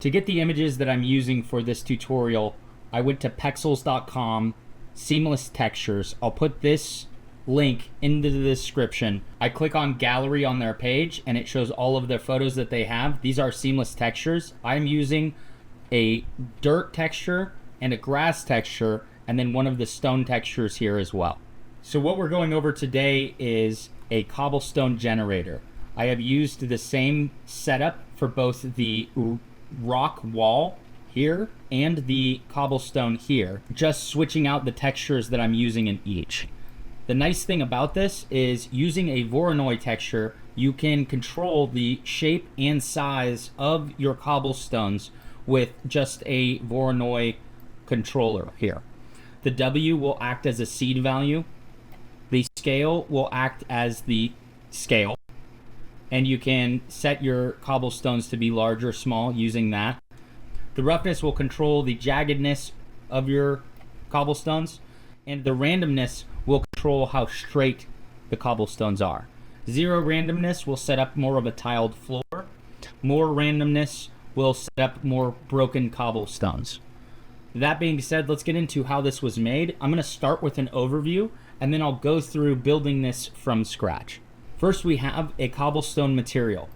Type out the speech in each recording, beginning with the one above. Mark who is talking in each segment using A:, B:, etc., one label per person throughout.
A: To get the images that I'm using for this tutorial, I went to pexels.com, seamless textures. I'll put this link into the description. I click on gallery on their page and it shows all of their photos that they have. These are seamless textures. I'm using a dirt texture and a grass texture and then one of the stone textures here as well. So what we're going over today is a cobblestone generator. I have used the same setup for both the rock wall here and the cobblestone here, just switching out the textures that I'm using in each. The nice thing about this is using a Voronoi texture, you can control the shape and size of your cobblestones with just a Voronoi controller here. The W will act as a seed value. The scale will act as the scale. And you can set your cobblestones to be large or small using that. The roughness will control the jaggedness of your cobblestones, and the randomness will control how straight the cobblestones are. Zero randomness will set up more of a tiled floor. More randomness will set up more broken cobblestones. That being said, let's get into how this was made. I'm going to start with an overview, and then I'll go through building this from scratch. First, we have a cobblestone material.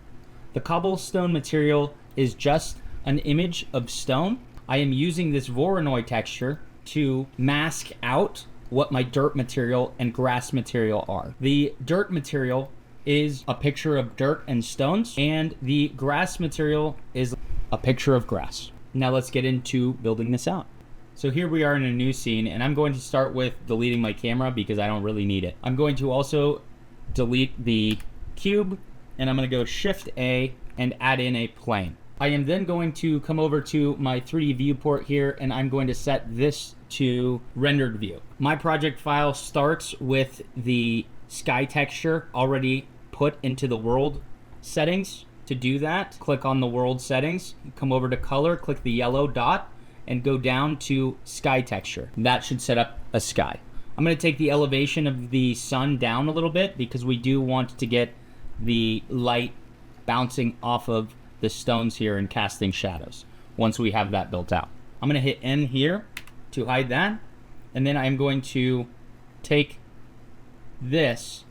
A: The cobblestone material is just an image of stone. I am using this Voronoi texture to mask out what my dirt material and grass material are. The dirt material is a picture of dirt and stones, and the grass material is a picture of grass. Now let's get into building this out. So here we are in a new scene, and I'm going to start with deleting my camera because I don't really need it. I'm going to also delete the cube, and I'm going to go Shift A and add in a plane. I am then going to come over to my 3D viewport here, and I'm going to set this to rendered view. My project file starts with the sky texture already put into the world settings. To do that, click on the world settings, come over to color, click the yellow dot, and go down to sky texture. That should set up a sky. I'm going to take the elevation of the sun down a little bit because we do want to get the light bouncing off of the stones here and casting shadows once we have that built out. I'm going to hit N here to hide that, and then I'm going to take this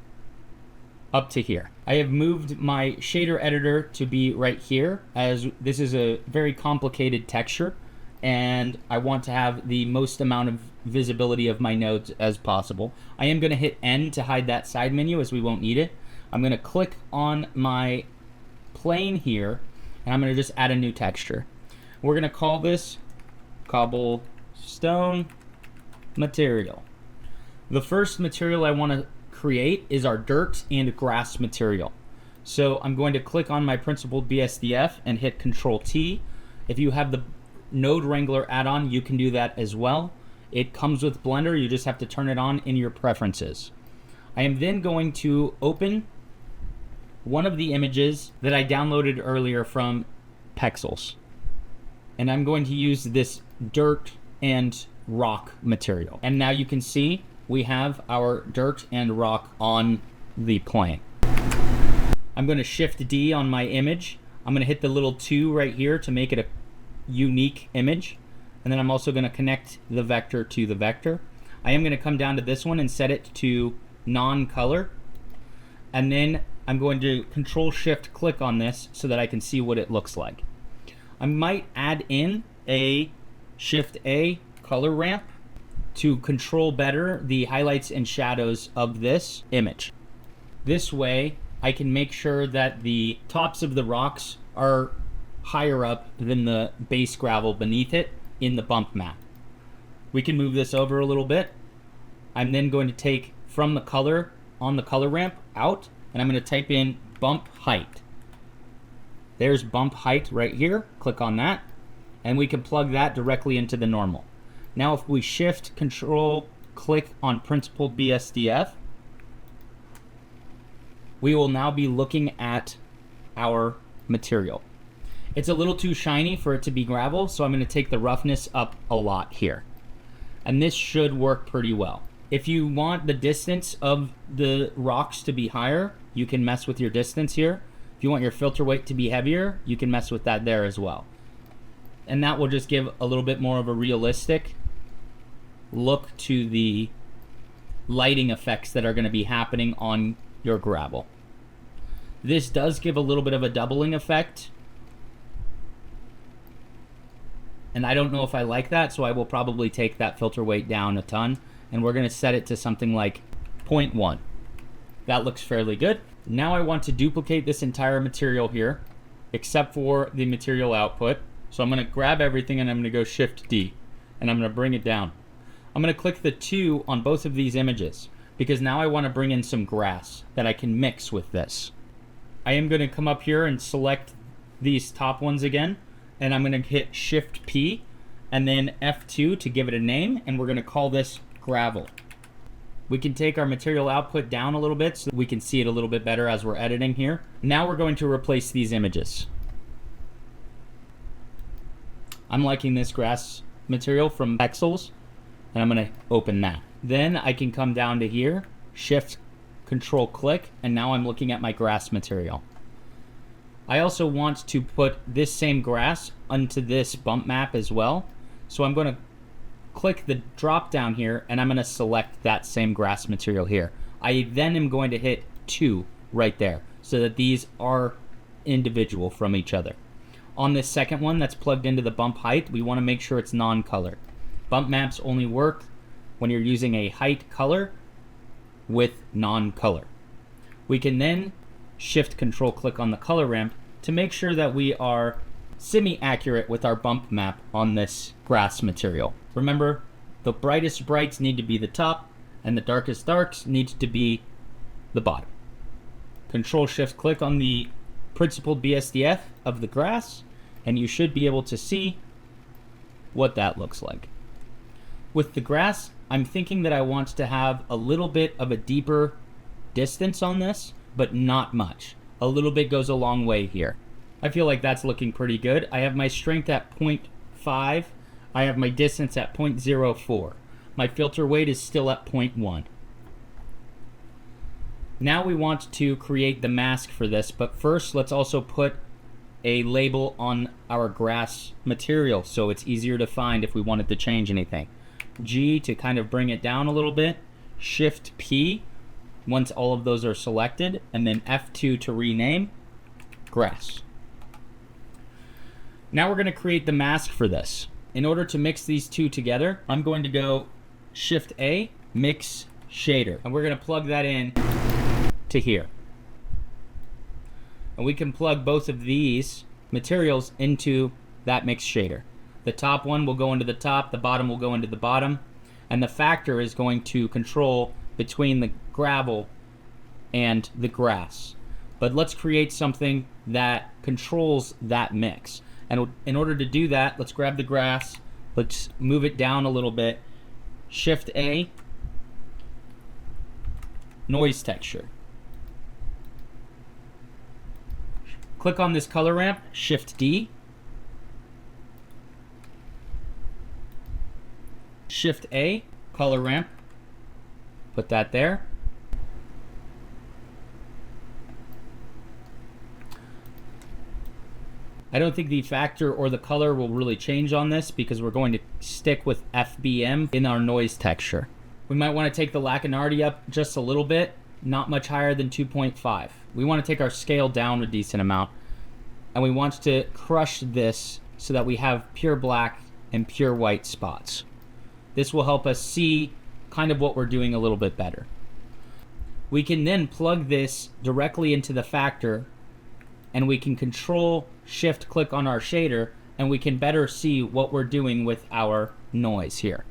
A: up to here. I have moved my shader editor to be right here, as this is a very complicated texture and I want to have the most amount of visibility of my nodes as possible. I am going to hit N to hide that side menu as we won't need it. I'm going to click on my plane here, and I'm going to just add a new texture. We're going to call this Cobblestone Material. The first material I want to create is our dirt and grass material. So I'm going to click on my principled BSDF and hit Control T. If you have the Node Wrangler add-on, you can do that as well. It comes with Blender, you just have to turn it on in your preferences. I am then going to open one of the images that I downloaded earlier from Pexels. And I'm going to use this dirt and rock material. And now you can see we have our dirt and rock on the plane. I'm going to Shift D on my image. I'm going to hit the little 2 right here to make it a unique image, and then I'm also going to connect the vector to the vector. I am going to come down to this one and set it to non-color, and then I'm going to Control Shift click on this so that I can see what it looks like. I might add in a Shift A color ramp to control better the highlights and shadows of this image. This way I can make sure that the tops of the rocks are higher up than the base gravel beneath it in the bump map. We can move this over a little bit. I'm then going to take from the color on the color ramp out, and I'm going to type in bump height. There's bump height right here. Click on that, and we can plug that directly into the normal. Now if we Shift Control click on principled BSDF, we will now be looking at our material. It's a little too shiny for it to be gravel, so I'm going to take the roughness up a lot here. And this should work pretty well. If you want the distance of the rocks to be higher, you can mess with your distance here. If you want your filter weight to be heavier, you can mess with that there as well. And that will just give a little bit more of a realistic look to the lighting effects that are going to be happening on your gravel. This does give a little bit of a doubling effect, and I don't know if I like that, so I will probably take that filter weight down a ton, and we're going to set it to something like 0.1. That looks fairly good. Now I want to duplicate this entire material here, except for the material output. So I'm going to grab everything and I'm going to go Shift D, and I'm going to bring it down. I'm going to click the 2 on both of these images, because now I want to bring in some grass that I can mix with this. I am going to come up here and select these top ones again, and I'm going to hit Shift P and then F2 to give it a name, and we're going to call this gravel. We can take our material output down a little bit so that we can see it a little bit better as we're editing here. Now we're going to replace these images. I'm liking this grass material from Pexels, and I'm going to open that. Then I can come down to here, Shift Control click, and now I'm looking at my grass material. I also want to put this same grass onto this bump map as well. So I'm going to click the drop down here, and I'm going to select that same grass material here. I then am going to hit 2 right there so that these are individual from each other. On this second one that's plugged into the bump height, we want to make sure it's non-color. Bump maps only work when you're using a height color with non-color. We can then Shift Control click on the color ramp to make sure that we are semi-accurate with our bump map on this grass material. Remember, the brightest brights need to be the top, and the darkest darks need to be the bottom. Control Shift click on the principled BSDF of the grass, and you should be able to see what that looks like. With the grass, I'm thinking that I want to have a little bit of a deeper distance on this, but not much. A little bit goes a long way here. I feel like that's looking pretty good. I have my strength at 0.5. I have my distance at 0.04. My filter weight is still at 0.1. Now we want to create the mask for this, but first let's also put a label on our grass material so it's easier to find if we wanted to change anything. G to kind of bring it down a little bit, Shift P once all of those are selected, and then F2 to rename grass. Now we're going to create the mask for this. In order to mix these two together, I'm going to go Shift A, Mix Shader, and we're going to plug that in to here. And we can plug both of these materials into that mix shader. The top one will go into the top, the bottom will go into the bottom, and the factor is going to control between the gravel and the grass. But let's create something that controls that mix. And in order to do that, let's grab the grass, let's move it down a little bit, Shift A, Noise Texture. Click on this color ramp, Shift D, Shift A, color ramp, put that there. I don't think the factor or the color will really change on this because we're going to stick with FBM in our noise texture. We might want to take the Lacanardi up just a little bit, not much higher than 2.5. We want to take our scale down a decent amount, and we want to crush this so that we have pure black and pure white spots. This will help us see kind of what we're doing a little bit better. We can then plug this directly into the factor, and we can Control Shift click on our shader, and we can better see what we're doing with our noise here.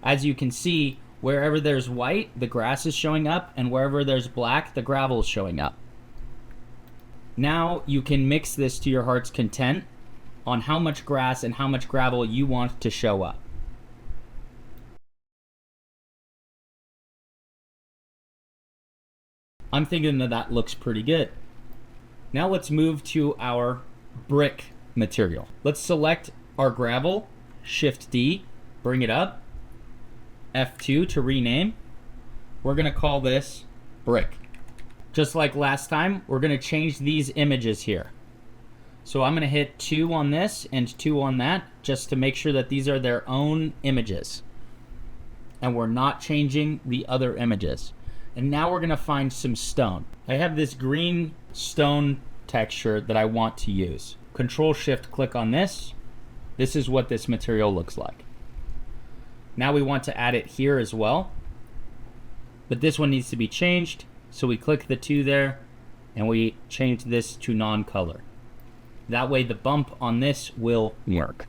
A: As you can see, wherever there's white, the grass is showing up, and wherever there's black, the gravel is showing up. Now you can mix this to your heart's content on how much grass and how much gravel you want to show up. I'm thinking that that looks pretty good. Now let's move to our brick material. Let's select our gravel, Shift D, bring it up, F2 to rename. We're gonna call this brick. Just like last time, we're gonna change these images here. So I'm going to hit 2 on this and 2 on that just to make sure that these are their own images. And we're not changing the other images. And now we're going to find some stone. I have this green stone texture that I want to use. Control-Shift-click on this. This is what this material looks like. Now we want to add it here as well. But this one needs to be changed. So we click the 2 there and we change this to non-color. That way the bump on this will work.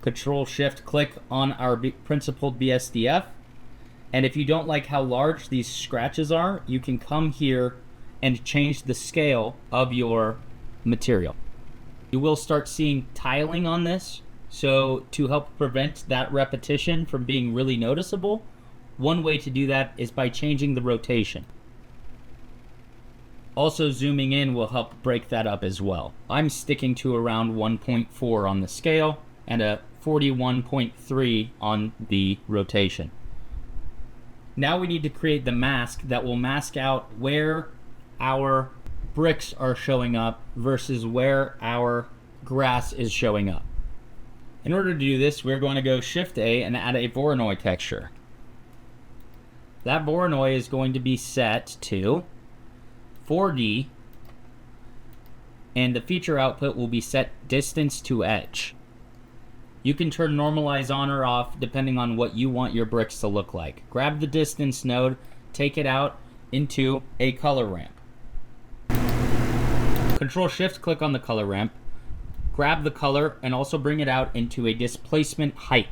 A: Control-Shift-click on our principled BSDF. And if you don't like how large these scratches are, you can come here and change the scale of your material. You will start seeing tiling on this. So to help prevent that repetition from being really noticeable, one way to do that is by changing the rotation. Also, zooming in will help break that up as well. I'm sticking to around 1.4 on the scale and a 41.3 on the rotation. Now we need to create the mask that will mask out where our bricks are showing up versus where our grass is showing up. In order to do this, we're going to go Shift-A and add a Voronoi texture. That Voronoi is going to be set to 4D, and the feature output will be set distance to edge. You can turn normalize on or off depending on what you want your bricks to look like. Grab the distance node, take it out into a color ramp. Control-Shift-click on the color ramp, grab the color and also bring it out into a displacement height.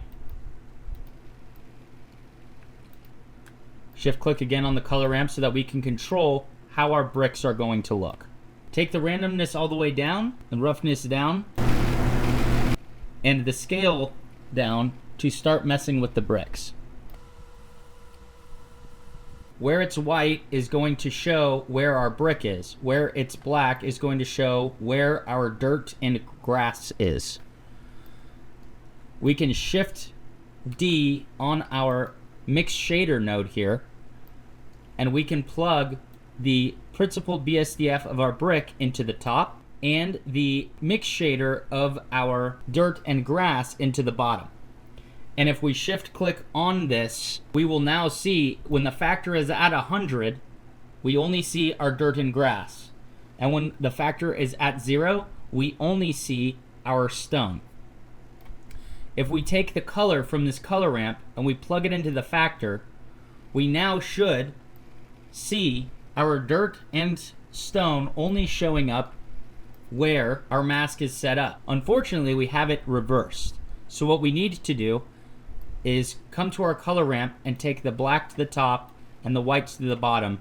A: Shift-click again on the color ramp so that we can control how our bricks are going to look. Take the randomness all the way down, and roughness down, and the scale down to start messing with the bricks. Where it's white is going to show where our brick is. Where it's black is going to show where our dirt and grass is. We can Shift D on our mix shader node here, and we can plug the principled BSDF of our brick into the top and the mix shader of our dirt and grass into the bottom. And if we shift click on this, we will now see when the factor is at 100, we only see our dirt and grass. And when the factor is at 0, we only see our stone. If we take the color from this color ramp and we plug it into the factor, we now should see our dirt and stone only showing up where our mask is set up. Unfortunately, we have it reversed. So what we need to do is come to our color ramp and take the black to the top and the white to the bottom.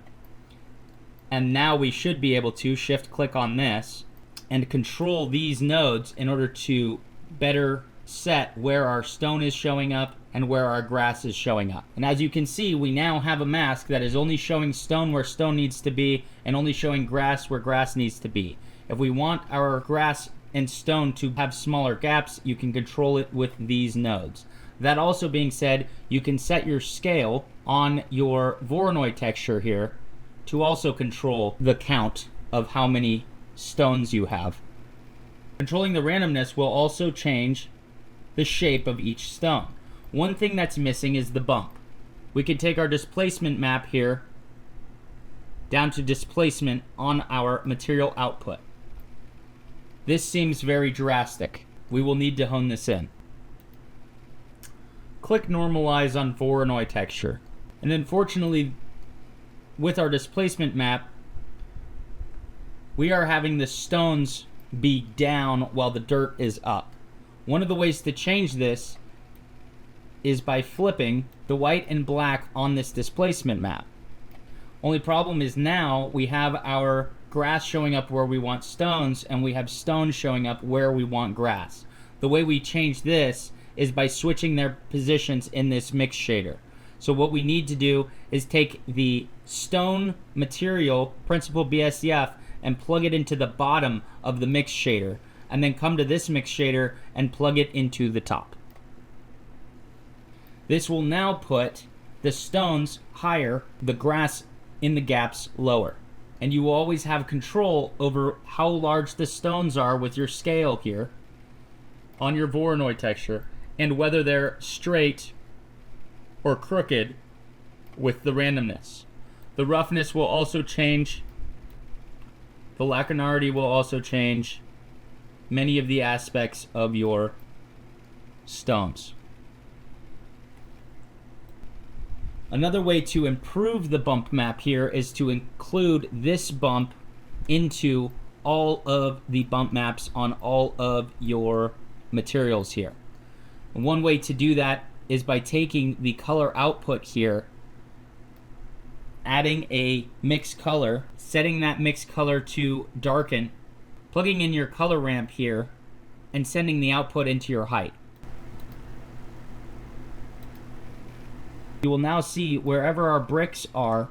A: And now we should be able to shift click on this and control these nodes in order to better set where our stone is showing up and where our grass is showing up. And as you can see, we now have a mask that is only showing stone where stone needs to be and only showing grass where grass needs to be. If we want our grass and stone to have smaller gaps, you can control it with these nodes. That also being said, you can set your scale on your Voronoi texture here to also control the count of how many stones you have. Controlling the randomness will also change the shape of each stone. One thing that's missing is the bump. We can take our displacement map here down to displacement on our material output. This seems very drastic. We will need to hone this in. Click normalize on Voronoi texture. And unfortunately, with our displacement map, we are having the stones be down while the dirt is up. One of the ways to change this is by flipping the white and black on this displacement map. Only problem is now we have our grass showing up where we want stones, and we have stones showing up where we want grass. The way we change this is by switching their positions in this mix shader. So what we need to do is take the stone material, principled BSDF, and plug it into the bottom of the mix shader, and then come to this mix shader and plug it into the top. This will now put the stones higher, the grass in the gaps lower. And you will always have control over how large the stones are with your scale here on your Voronoi texture, and whether they're straight or crooked with the randomness. The roughness will also change. The lacunarity will also change many of the aspects of your stones. Another way to improve the bump map here is to include this bump into all of the bump maps on all of your materials here. And one way to do that is by taking the color output here, adding a mix color, setting that mix color to darken, plugging in your color ramp here, and sending the output into your height. You will now see wherever our bricks are,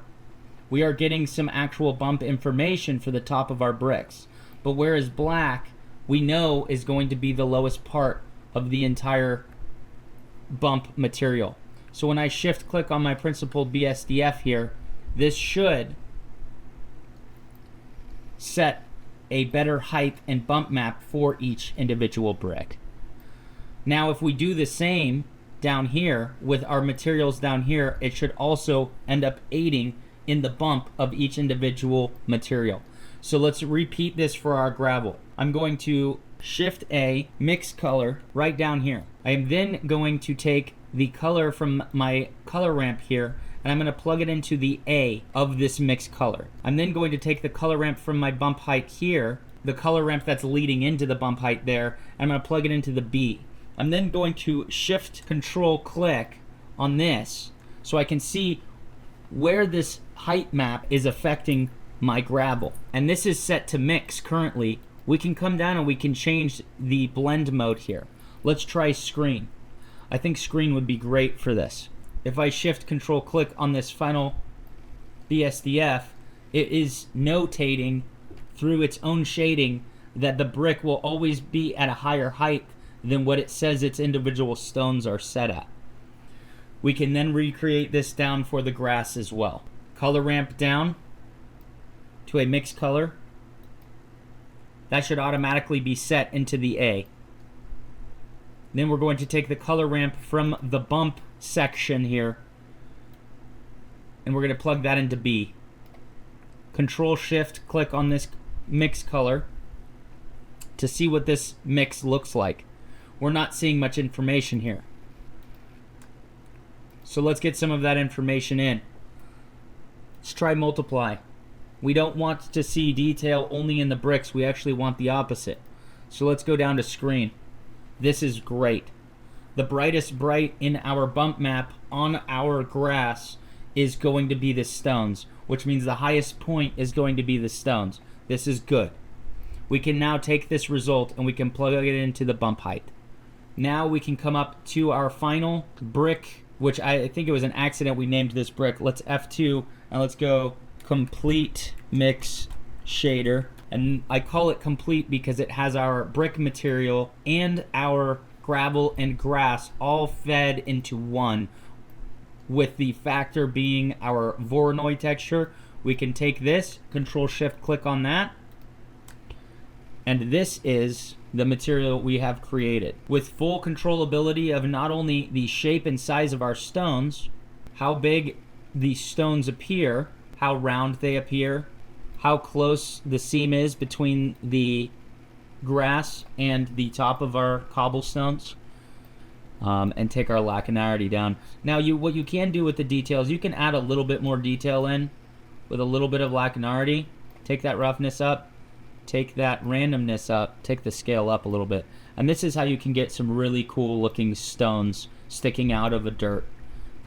A: we are getting some actual bump information for the top of our bricks. But whereas black, we know is going to be the lowest part of the entire bump material. So when I shift click on my principled BSDF here, this should set a better height and bump map for each individual brick. Now if we do the same down here with our materials down here, it should also end up aiding in the bump of each individual material. So let's repeat this for our gravel. I'm going to Shift A, mix color right down here. I am then going to take the color from my color ramp here, and I'm going to plug it into the A of this mix color. I'm then going to take the color ramp from my bump height here, the color ramp that's leading into the bump height there, and I'm going to plug it into the B. I'm then going to shift control click on this so I can see where this height map is affecting my gravel. And this is set to mix currently. We can come down and we can change the blend mode here. Let's try screen. I think screen would be great for this. If I shift control click on this final BSDF, it is notating through its own shading that the brick will always be at a higher height than what it says its individual stones are set at. We can then recreate this down for the grass as well. Color ramp down to a mixed color. That should automatically be set into the A. Then we're going to take the color ramp from the bump section here, and we're going to plug that into B. Control Shift click on this mix color to see what this mix looks like. We're not seeing much information here. So let's get some of that information in. Let's try multiply. We don't want to see detail only in the bricks. We actually want the opposite. So let's go down to screen. This is great. The brightest bright in our bump map on our grass is going to be the stones, which means the highest point is going to be the stones. This is good. We can now take this result and we can plug it into the bump height. Now we can come up to our final brick, which I think it was an accident we named this brick. Let's F2 and let's go complete mix shader. And I call it complete because it has our brick material and our gravel and grass all fed into one, with the factor being our Voronoi texture. We can take this, Control Shift click on that, and this is the material we have created with full controllability of not only the shape and size of our stones, how big the stones appear, how round they appear, how close the seam is between the grass and the top of our cobblestones, and take our lacunarity down. Now, what you can do with the details, you can add a little bit more detail in with a little bit of lacunarity. Take that roughness up, take that randomness up, take the scale up a little bit. And this is how you can get some really cool looking stones sticking out of a dirt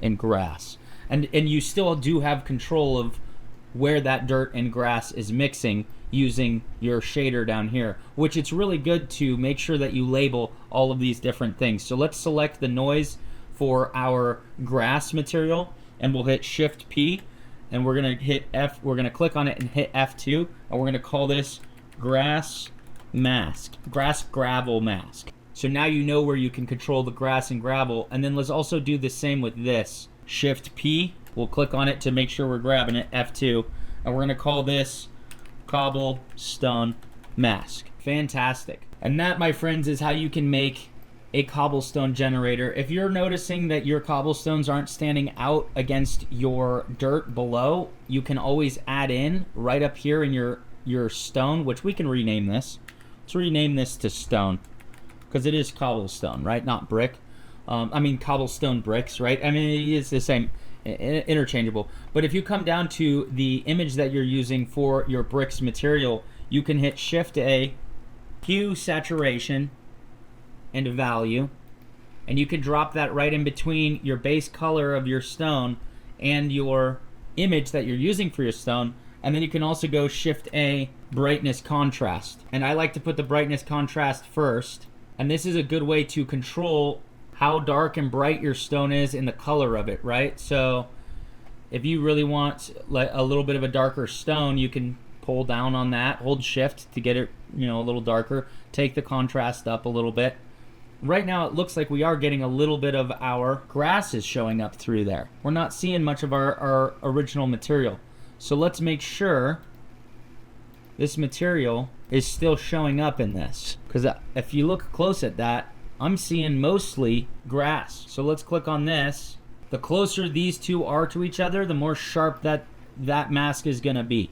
A: and grass. And you still do have control of where that dirt and grass is mixing using your shader down here, which it's really good to make sure that you label all of these different things. So let's select the noise for our grass material, and we'll hit Shift P, and we're gonna hit F, we're gonna click on it and hit F2, and we're gonna call this grass mask, grass gravel mask. So now you know where you can control the grass and gravel. And then let's also do the same with this. Shift P, we'll click on it to make sure we're grabbing it, F2, and we're gonna call this Cobblestone Mask. Fantastic. And that, my friends, is how you can make a cobblestone generator. If you're noticing that your cobblestones aren't standing out against your dirt below, you can always add in right up here in your stone, which we can rename this. Let's rename this to stone, because it is cobblestone, right? Not brick. I mean cobblestone bricks, right? I mean, it's the same, interchangeable. But if you come down to the image that you're using for your bricks material, you can hit Shift A, hue, saturation, and value, and you can drop that right in between your base color of your stone and your image that you're using for your stone. And then you can also go Shift A, brightness contrast, and I like to put the brightness contrast first, and this is a good way to control how dark and bright your stone is in the color of it, right? So if you really want like a little bit of a darker stone, you can pull down on that, hold Shift to get it, you know, a little darker, take the contrast up a little bit. Right now it looks like we are getting a little bit of our grasses showing up through there. We're not seeing much of our original material. So let's make sure this material is still showing up in this, because if you look close at that, I'm seeing mostly grass. So let's click on this. The closer these two are to each other, the more sharp that mask is gonna be.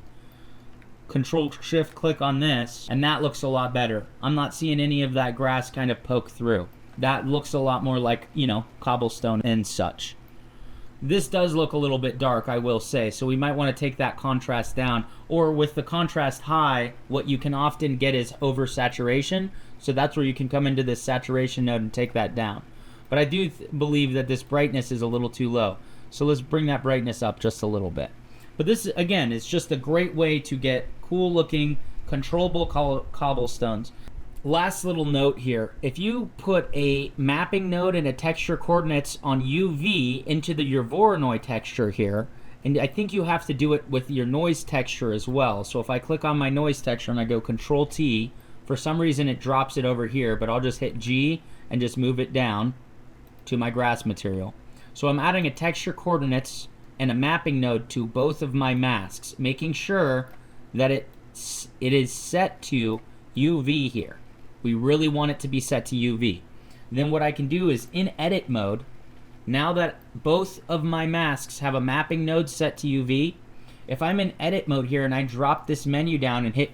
A: Control Shift click on this, and that looks a lot better. I'm not seeing any of that grass kind of poke through. That looks a lot more like, you know, cobblestone and such. This does look a little bit dark, I will say, so we might want to take that contrast down. Or with the contrast high, what you can often get is oversaturation, so that's where you can come into this saturation node and take that down. But I do believe that this brightness is a little too low, so let's bring that brightness up just a little bit. But this, again, is just a great way to get cool looking, controllable cobblestones. Last little note here, if you put a mapping node and a texture coordinates on UV into your Voronoi texture here, and I think you have to do it with your noise texture as well. So if I click on my noise texture and I go Control T, for some reason it drops it over here, but I'll just hit G and just move it down to my grass material. So I'm adding a texture coordinates and a mapping node to both of my masks, making sure that it is set to UV here. We really want it to be set to UV. Then what I can do is in edit mode, now that both of my masks have a mapping node set to UV, if I'm in edit mode here and I drop this menu down and hit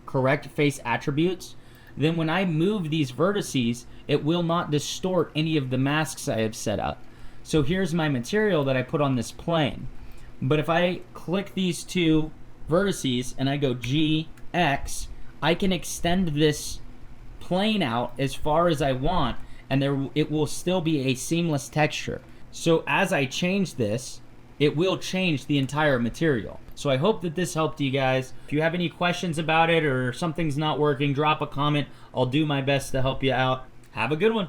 A: correct face attributes, then when I move these vertices, it will not distort any of the masks I have set up. So here's my material that I put on this plane. But if I click these two vertices and I go G, X, I can extend this plane out as far as I want, and it will still be a seamless texture. So as I change this, it will change the entire material. So I hope that this helped you guys. If you have any questions about it or something's not working, drop a comment. I'll do my best to help you out. Have a good one.